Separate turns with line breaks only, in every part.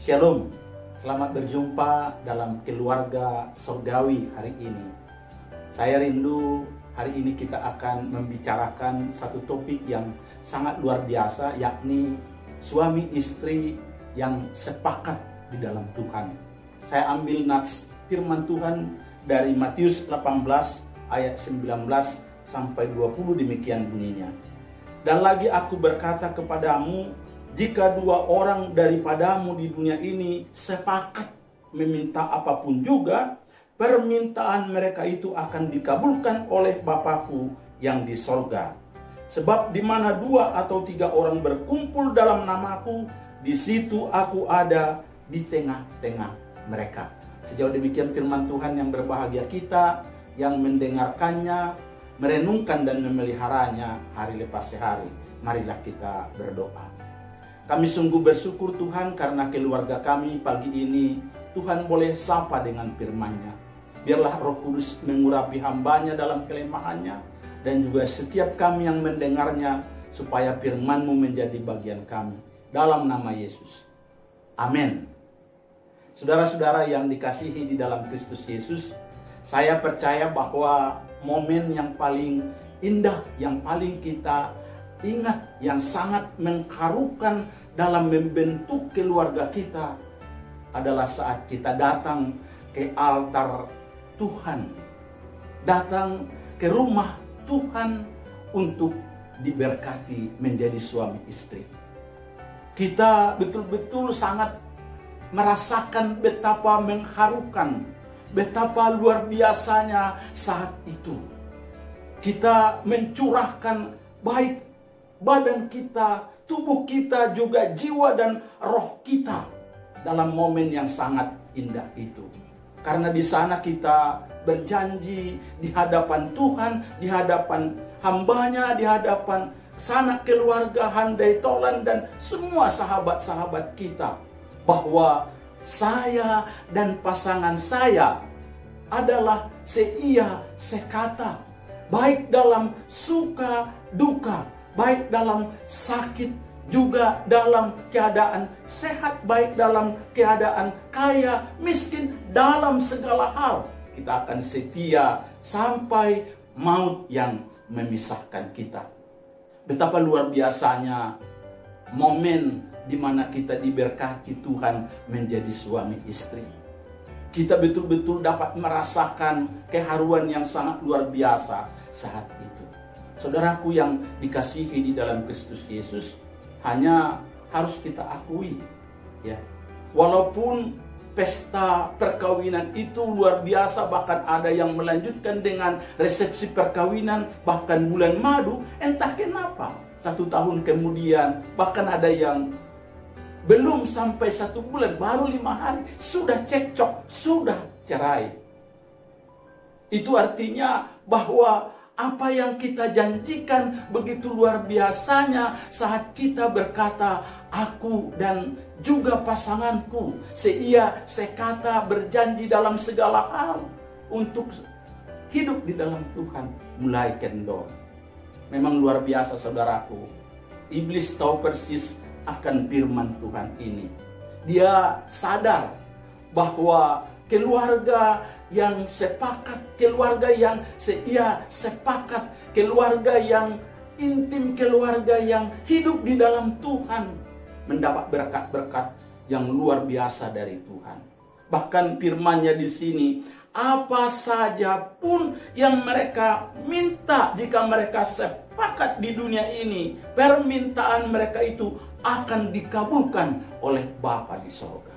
Shalom, selamat berjumpa dalam keluarga surgawi hari ini. Saya rindu hari ini kita akan membicarakan satu topik yang sangat luar biasa, yakni suami istri yang sepakat di dalam Tuhan. Saya ambil nats firman Tuhan dari Matius 18 ayat 19 sampai 20, demikian bunyinya. Dan lagi aku berkata kepadamu, jika dua orang daripadamu di dunia ini sepakat meminta apapun juga, permintaan mereka itu akan dikabulkan oleh Bapakku yang di sorga. Sebab di mana 2 atau 3 orang berkumpul dalam namaku, di situ aku ada di tengah-tengah mereka. Sejauh demikian firman Tuhan yang berbahagia kita yang mendengarkannya, merenungkan dan memeliharanya hari lepas hari. Marilah kita berdoa. Kami sungguh bersyukur Tuhan karena keluarga kami pagi ini Tuhan boleh sapa dengan firman-Nya. Biarlah Roh Kudus mengurapi hamba-Nya dalam kelemahannya dan juga setiap kami yang mendengarnya supaya firman-Mu menjadi bagian kami. Dalam nama Yesus. Amin. Saudara-saudara yang dikasihi di dalam Kristus Yesus, saya percaya bahwa momen yang paling indah, yang paling kita ingat, yang sangat mengharukan dalam membentuk keluarga kita adalah saat kita datang ke altar Tuhan, datang ke rumah Tuhan untuk diberkati menjadi suami istri. Kita betul-betul sangat merasakan betapa mengharukan, betapa luar biasanya saat itu. Kita mencurahkan baik badan kita, tubuh kita, juga jiwa dan roh kita dalam momen yang sangat indah itu. Karena di sana kita berjanji di hadapan Tuhan, di hadapan hamba-Nya, di hadapan sanak keluarga, handai tolan dan semua sahabat-sahabat kita, bahwa saya dan pasangan saya adalah seia sekata, baik dalam suka duka, baik dalam sakit, juga dalam keadaan sehat, baik dalam keadaan kaya, miskin, dalam segala hal. Kita akan setia sampai maut yang memisahkan kita. Betapa luar biasanya momen di mana kita diberkati Tuhan menjadi suami istri. Kita betul-betul dapat merasakan keharuan yang sangat luar biasa saat itu. Saudaraku yang dikasihi di dalam Kristus Yesus, hanya harus kita akui, ya, walaupun pesta perkawinan itu luar biasa, bahkan ada yang melanjutkan dengan resepsi perkawinan bahkan bulan madu, entah kenapa 1 tahun kemudian, bahkan ada yang belum sampai 1 bulan, baru 5 hari sudah cekcok, sudah cerai. Itu artinya bahwa apa yang kita janjikan begitu luar biasanya saat kita berkata, aku dan juga pasanganku seia sekata berjanji dalam segala hal untuk hidup di dalam Tuhan mulai kendor. Memang luar biasa saudaraku. Iblis tahu persis akan firman Tuhan ini. Dia sadar bahwa keluarga yang sepakat, keluarga yang seia sepakat, keluarga yang intim, keluarga yang hidup di dalam Tuhan mendapat berkat-berkat yang luar biasa dari Tuhan. Bahkan firman-Nya di sini, apa saja pun yang mereka minta, jika mereka sepakat di dunia ini, permintaan mereka itu akan dikabulkan oleh Bapa di sorga.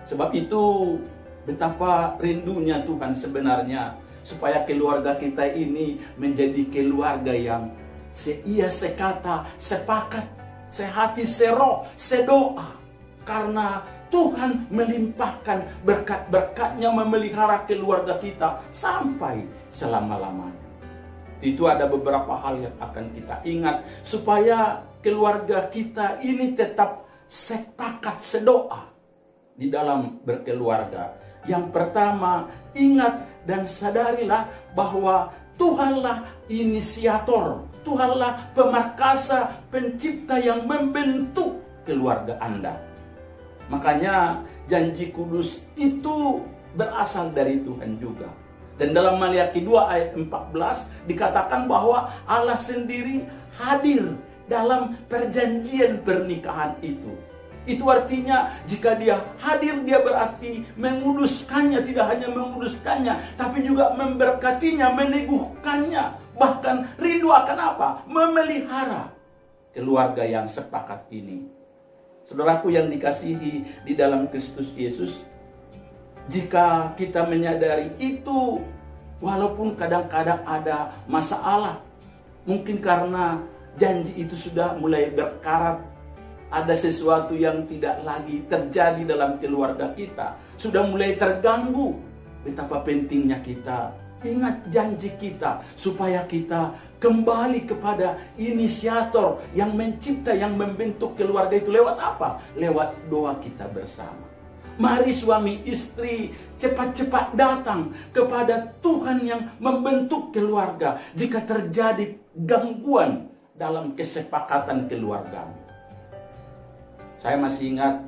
Sebab itu betapa rindunya Tuhan sebenarnya supaya keluarga kita ini menjadi keluarga yang seia sekata, sepakat, sehati, seroh, sedoa. Karena Tuhan melimpahkan berkat-berkat-Nya memelihara keluarga kita sampai selama-lamanya. Itu ada beberapa hal yang akan kita ingat supaya keluarga kita ini tetap sepakat, sedoa di dalam berkeluarga. Yang pertama, ingat dan sadarilah bahwa Tuhanlah inisiator, Tuhanlah pemakasa, pencipta yang membentuk keluarga Anda. Makanya janji kudus itu berasal dari Tuhan juga. Dan dalam Maliaki 2 ayat 14 dikatakan bahwa Allah sendiri hadir dalam perjanjian pernikahan itu. Itu artinya jika dia hadir, dia berarti menguduskannya. Tidak hanya menguduskannya, tapi juga memberkatinya, meneguhkannya. Bahkan rindu akan apa? Memelihara keluarga yang sepakat ini. Saudaraku yang dikasihi di dalam Kristus Yesus, jika kita menyadari itu, walaupun kadang-kadang ada masalah, mungkin karena janji itu sudah mulai berkarat, ada sesuatu yang tidak lagi terjadi dalam keluarga kita, sudah mulai terganggu. Betapa pentingnya kita ingat janji kita, supaya kita kembali kepada inisiator yang mencipta, yang membentuk keluarga itu. Lewat apa? Lewat doa kita bersama. Mari suami istri cepat-cepat datang kepada Tuhan yang membentuk keluarga jika terjadi gangguan dalam kesepakatan keluarga. Saya masih ingat,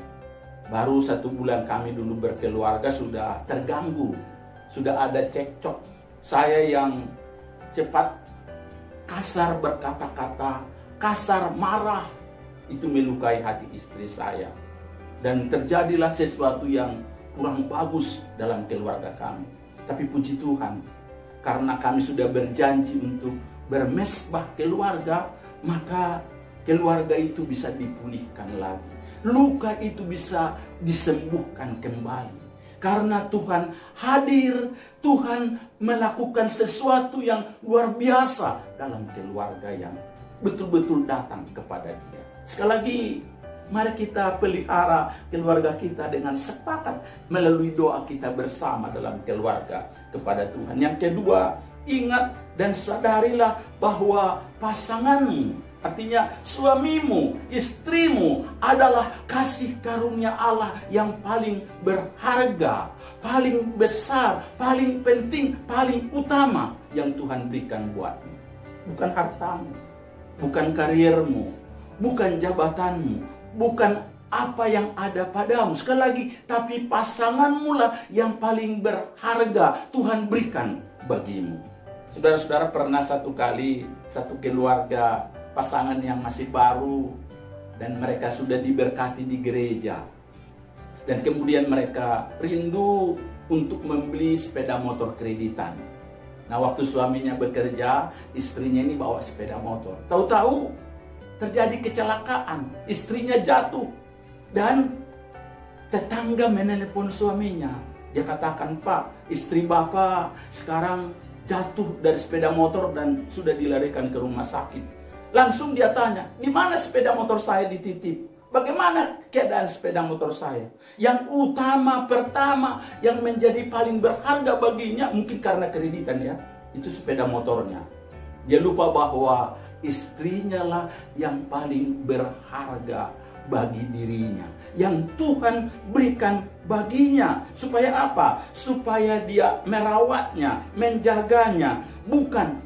baru 1 bulan kami dulu berkeluarga sudah terganggu, sudah ada cekcok. Saya yang cepat kasar berkata-kata, kasar marah, itu melukai hati istri saya. Dan terjadilah sesuatu yang kurang bagus dalam keluarga kami. Tapi puji Tuhan, karena kami sudah berjanji untuk bermesbah keluarga, maka keluarga itu bisa dipulihkan lagi. Luka itu bisa disembuhkan kembali. Karena Tuhan hadir, Tuhan melakukan sesuatu yang luar biasa dalam keluarga yang betul-betul datang kepada Dia. Sekali lagi, mari kita pelihara keluarga kita dengan sepakat melalui doa kita bersama dalam keluarga kepada Tuhan. Yang kedua, ingat dan sadarilah bahwa pasanganmu, artinya suamimu, istrimu adalah kasih karunia Allah yang paling berharga, paling besar, paling penting, paling utama yang Tuhan berikan buatmu. Bukan hartamu, bukan karirmu, bukan jabatanmu, bukan apa yang ada padamu. Sekali lagi, tapi pasanganmu lah yang paling berharga Tuhan berikan bagimu. Saudara-saudara, pernah satu kali satu keluarga, pasangan yang masih baru, dan mereka sudah diberkati di gereja, dan kemudian mereka rindu untuk membeli sepeda motor kreditan. Nah, waktu suaminya bekerja, istrinya ini bawa sepeda motor. Tahu-tahu terjadi kecelakaan, istrinya jatuh, dan tetangga menelepon suaminya. Dia katakan, "Pak, istri Bapak sekarang jatuh dari sepeda motor dan sudah dilarikan ke rumah sakit." Langsung dia tanya, "Di mana sepeda motor saya dititip? Bagaimana keadaan sepeda motor saya?" Yang utama, pertama, yang menjadi paling berharga baginya, mungkin karena kreditan ya, itu sepeda motornya. Dia lupa bahwa istrinya lah yang paling berharga bagi dirinya, yang Tuhan berikan baginya. Supaya apa? Supaya dia merawatnya, menjaganya, bukan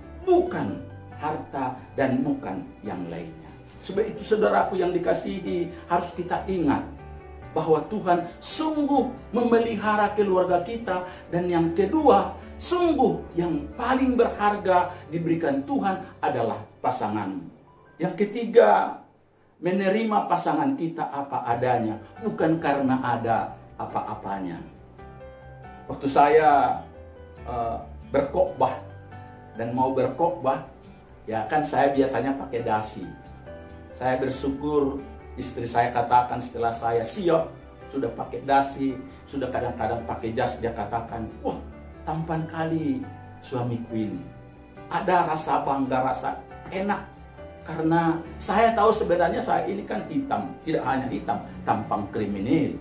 harta dan bukan yang lainnya. Sebab itu, saudaraku yang dikasihi, harus kita ingat bahwa Tuhan sungguh memelihara keluarga kita. Dan yang kedua, sungguh yang paling berharga diberikan Tuhan adalah pasangan. Yang ketiga, menerima pasangan kita apa adanya, bukan karena ada apa-apanya. Waktu saya berkhotbah dan mau berkhotbah, ya kan saya biasanya pakai dasi. Saya bersyukur istri saya katakan setelah saya siap, sudah pakai dasi, sudah kadang-kadang pakai jas, dia katakan, "Wah, tampan kali suamiku ini." Ada rasa bangga, rasa enak. Karena saya tahu sebenarnya saya ini kan hitam. Tidak hanya hitam, tampang kriminal.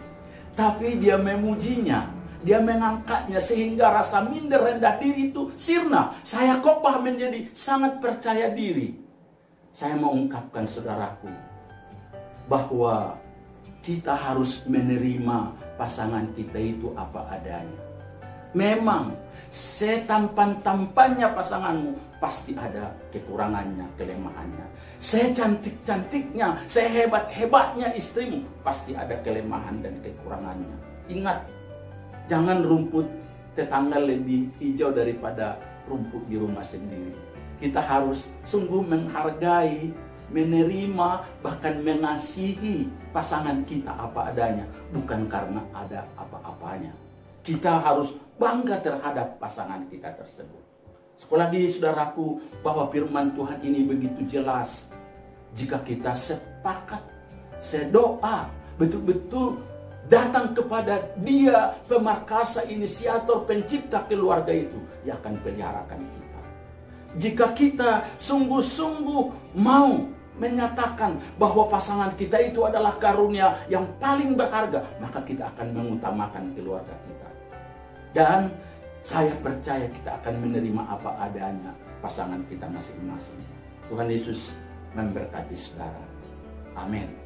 Tapi dia memujinya, dia mengangkatnya sehingga rasa minder, rendah diri itu sirna. Saya khotbah menjadi sangat percaya diri. Saya mau ungkapkan, saudaraku, bahwa kita harus menerima pasangan kita itu apa adanya. Memang setampan-tampannya pasanganmu pasti ada kekurangannya, kelemahannya. Secantik-cantiknya, sehebat-hebatnya istrimu pasti ada kelemahan dan kekurangannya. Ingat, jangan rumput tetangga lebih hijau daripada rumput di rumah sendiri. Kita harus sungguh menghargai, menerima, bahkan mengasihi pasangan kita apa adanya, bukan karena ada apa-apanya. Kita harus bangga terhadap pasangan kita tersebut. Sekali lagi saudaraku, bahwa firman Tuhan ini begitu jelas. Jika kita sepakat, sedoa, betul-betul datang kepada Dia, pemarkasa, inisiator, pencipta keluarga itu, yang akan peliharakan kita. Jika kita sungguh-sungguh mau menyatakan bahwa pasangan kita itu adalah karunia yang paling berharga, maka kita akan mengutamakan keluarga kita. Dan saya percaya kita akan menerima apa adanya pasangan kita masing-masing. Tuhan Yesus memberkati saudara. Amin.